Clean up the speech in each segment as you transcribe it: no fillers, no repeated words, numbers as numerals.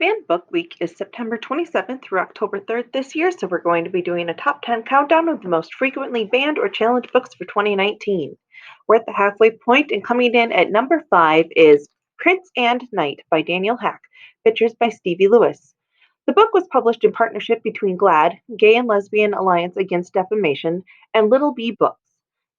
Fan Book Week is September 27th through October 3rd this year, so we're going to be doing a top 10 countdown of the most frequently banned or challenged books for 2019. We're at the halfway point, and coming in at number 5 is Prince and Knight by Daniel Haack, pictures by Stevie Lewis. The book was published in partnership between GLAAD, Gay and Lesbian Alliance Against Defamation, and Little Bee Books.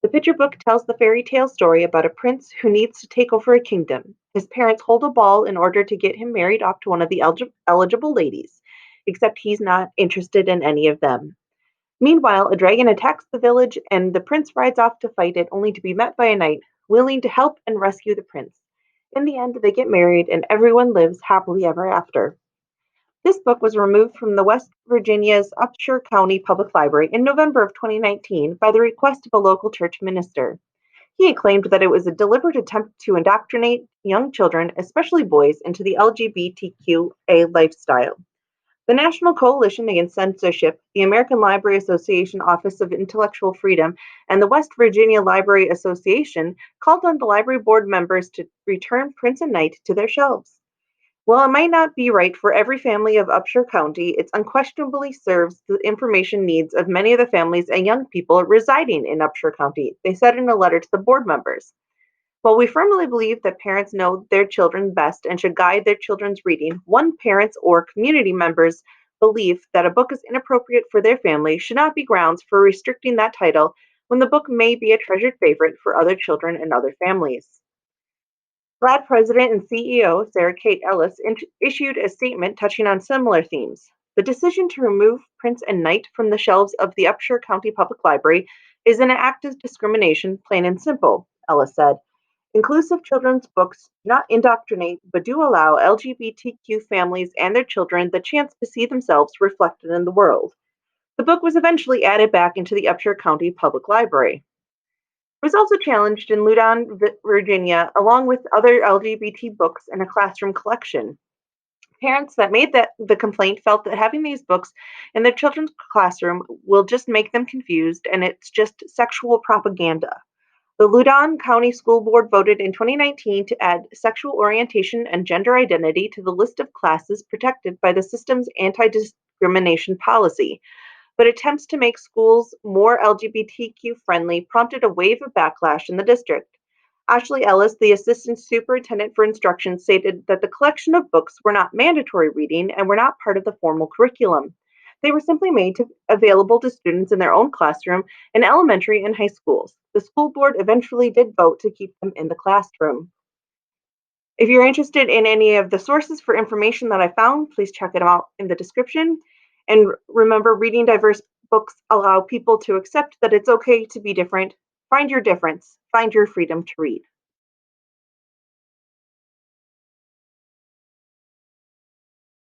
The picture book tells the fairy tale story about a prince who needs to take over a kingdom. His parents hold a ball in order to get him married off to one of the eligible ladies, except he's not interested in any of them. Meanwhile, a dragon attacks the village, and the prince rides off to fight it, only to be met by a knight willing to help and rescue the prince. In the end, they get married, and everyone lives happily ever after. This book was removed from the West Virginia's Upshur County Public Library in November of 2019 by the request of a local church minister. He had claimed that it was a deliberate attempt to indoctrinate young children, especially boys, into the LGBTQA lifestyle. The National Coalition Against Censorship, the American Library Association Office of Intellectual Freedom, and the West Virginia Library Association called on the library board members to return Prince and Knight to their shelves. While it might not be right for every family of Upshur County, it unquestionably serves the information needs of many of the families and young people residing in Upshur County, they said in a letter to the board members. While we firmly believe that parents know their children best and should guide their children's reading, one parent's or community members' belief that a book is inappropriate for their family should not be grounds for restricting that title when the book may be a treasured favorite for other children and other families. GLAAD President and CEO Sarah Kate Ellis issued a statement touching on similar themes. The decision to remove Prince and Knight from the shelves of the Upshur County Public Library is an act of discrimination, plain and simple, Ellis said. Inclusive children's books do not indoctrinate, but do allow LGBTQ families and their children the chance to see themselves reflected in the world. The book was eventually added back into the Upshur County Public Library. It was also challenged in Loudoun, Virginia, along with other LGBT books in a classroom collection. Parents that made the complaint felt that having these books in their children's classroom will just make them confused, and it's just sexual propaganda. The Loudoun County School Board voted in 2019 to add sexual orientation and gender identity to the list of classes protected by the system's anti-discrimination policy, but attempts to make schools more LGBTQ friendly prompted a wave of backlash in the district. Ashley Ellis, the assistant superintendent for instruction, stated that the collection of books were not mandatory reading and were not part of the formal curriculum. They were simply made available to students in their own classroom in elementary and high schools. The school board eventually did vote to keep them in the classroom. If you're interested in any of the sources for information that I found, please check it out in the description. And remember, reading diverse books allow people to accept that it's okay to be different. Find your difference. Find your freedom to read.